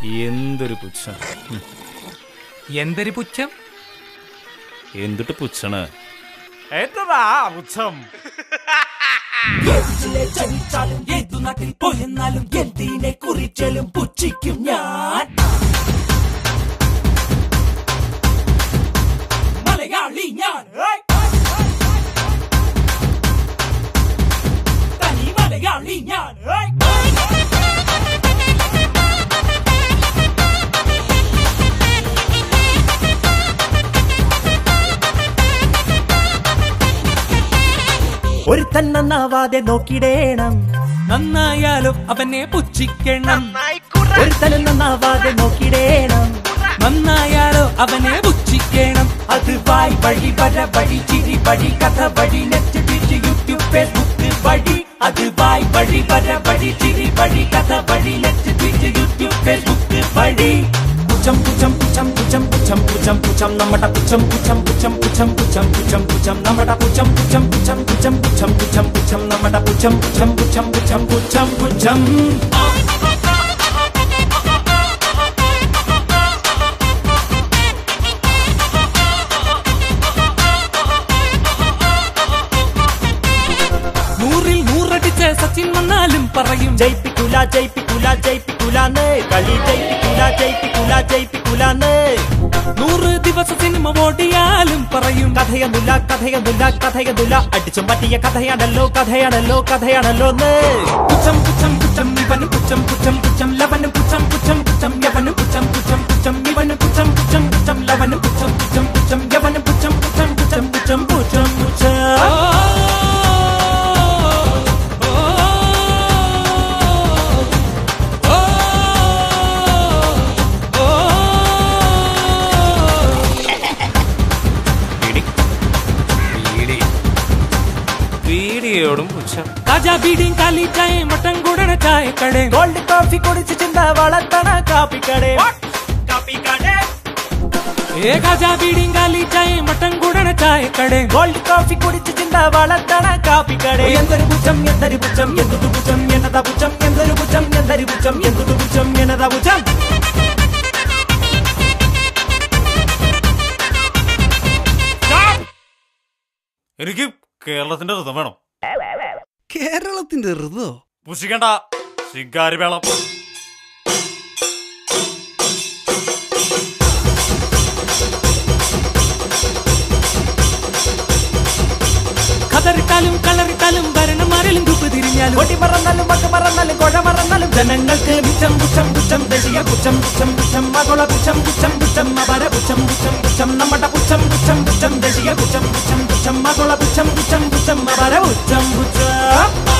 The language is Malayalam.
എന്തൊരു പുച്ഛം. എന്തൊരു പുച്ഛം? എന്തിട്ട് പുച്ഛണ്? ഏറ്റതാ പുച്ഛം. ഏതു നാട്ടിൽ പോയെന്നാലും എന്തിനെ കുറിച്ചാലും പുച്ഛിക്കും ഞാൻ. മലയാളി ഞാൻ, തനി മലയാളി ഞാൻ. ഒരുത്തൻ നന്നാവാതെ നോക്കിടേണം, നന്നായാലും അവനെ പുച്ഛിക്കണം. ഒരുത്തനും നന്നാവാതെ നോക്കിടേണം, നന്നായാലോ അവനെ പുച്ഛിക്കണം. അത് വായ് വഴി, വര വഴി, ചിരി വഴി, കഥ വഴി, നെറ്റ് ടിച്ച് യൂട്യൂബ് ഫേസ്ബുക്ക് വഴി. അത് വായ് വഴി, വര വഴി, ചിരി വഴി, കഥ വഴി, നെറ്റ് ടിച്ച് യൂട്യൂബ് ഫേസ്ബുക്ക് വഴി. പുച്ഛം പുച്ഛം പുച്ഛം പുച്ഛം പുച്ഛം പുച്ഛം പുച്ഛം നമ്മുടെ പുച്ഛം പുച്ഛം പുച്ഛം പുച്ഛം പുച്ഛം പുച്ഛം പുച്ഛം നമ്മുടെ പുച്ഛം പുച്ഛം പുച്ഛം പുച്ഛം പുച്ഛം പുച്ഛം പുച്ഛം നമ്മുടെ പുച്ഛം പുച്ഛം പുച്ഛം പുച്ഛം പുച്ഛം പുച്ഛം. നൂറിൽ നൂറടിച്ച സച്ചിൻ വന്നാലും പറയും ജയിപ്പിക്കൂല ജയിപ്പിക്കൂല ജയിപ്പിക്കൂലാന്ന്, കളി ജയിപ്പിക്കൂല ജയിപ്പിക്കൂല ജയിപ്പിക്കൂലാന്ന്. 100 ദിവസ സിനിമ ഓടിയാലും പറയും കഥയൊന്നുമില്ല കഥയൊന്നുമില്ല കഥയൊന്നുമില്ല, അടിച്ചും പറ്റിയ കഥയാണല്ലോ കഥയാണല്ലോ കഥയാണല്ലോ. പുച്ഛം പുച്ഛം പുച്ഛം ഇവന് പുച്ഛം പുച്ഛം പുച്ഛം ലവനും പുച്ഛം പുച്ഛം പുച്ഛം യവനും പുച്ഛം പുച്ഛം പുച്ഛം ഇവന് പുച്ഛം പുച്ഛം പുച്ഛം ലവനും പുച്ഛം പുച്ഛം പുച്ഛം യവനും പുച്ഛം പുച്ഛം പുച്ഛം പുച്ഛം പുച്ഛം പുച്ഛം. വീഡിയോടും പുച്ഛം. കാജാ ബീഡിയും കാലി ചായയും മട്ടൻ കൂടണ ചായക്കട, ഗോൾഡ് കോഫി കുടിച്ച് ചിന്ത വളർത്തണ കാപ്പിക്കടേ. കാജാ ബീഡിയും കാലി ചായയും മട്ടൻ കൂടണ ചായക്കട, ഗോൾഡ് കോഫി കുടിച്ച് ചിന്ത വളർത്തണ കാപ്പിക്കടേ. എന്തൊരു പുച്ഛം എന്തൊരു പുച്ഛം എന്തൊരു പുച്ഛം എന്നതാ പുച്ഛം, എന്തൊരു പുച്ഛം എന്തൊരു പുച്ഛം എന്തൊരു പുച്ഛം എന്നതാ പുച്ഛം. എനിക്ക് കേരളത്തിന്റെ ഋതം വേണം. കേരളത്തിന്റെ ഋതോ? പുച്ഛിക്കണ്ട, ശിങ്കാരി വേളം. കതറിട്ടാലും കളറിട്ടാലും ഭരണമാരിലും തുപ്പ് തിരിഞ്ഞാലും കൊടി മറന്നാലും മക്ക് മറന്നാലും കൊഴ മറന്നാലും ജനങ്ങൾക്ക് പുച്ഛം പുച്ഛം പുച്ഛം ദേശീയ പുച്ഛം പുച്ഛം പുച്ഛം ആഗോള പുച്ഛം പുച്ഛം പുച്ഛം അപര പുച്ഛം പുച്ഛം പുച്ഛം നമ്മുടെ പുച്ഛം പുച്ഛം പുച്ഛം ദേശീയ പുച്ഛം പുച്ഛം പുച്ഛം ആഗോള പുച്ഛം പുച്ഛം പുച്ഛം അപര പുച്ഛം പുച്ഛം.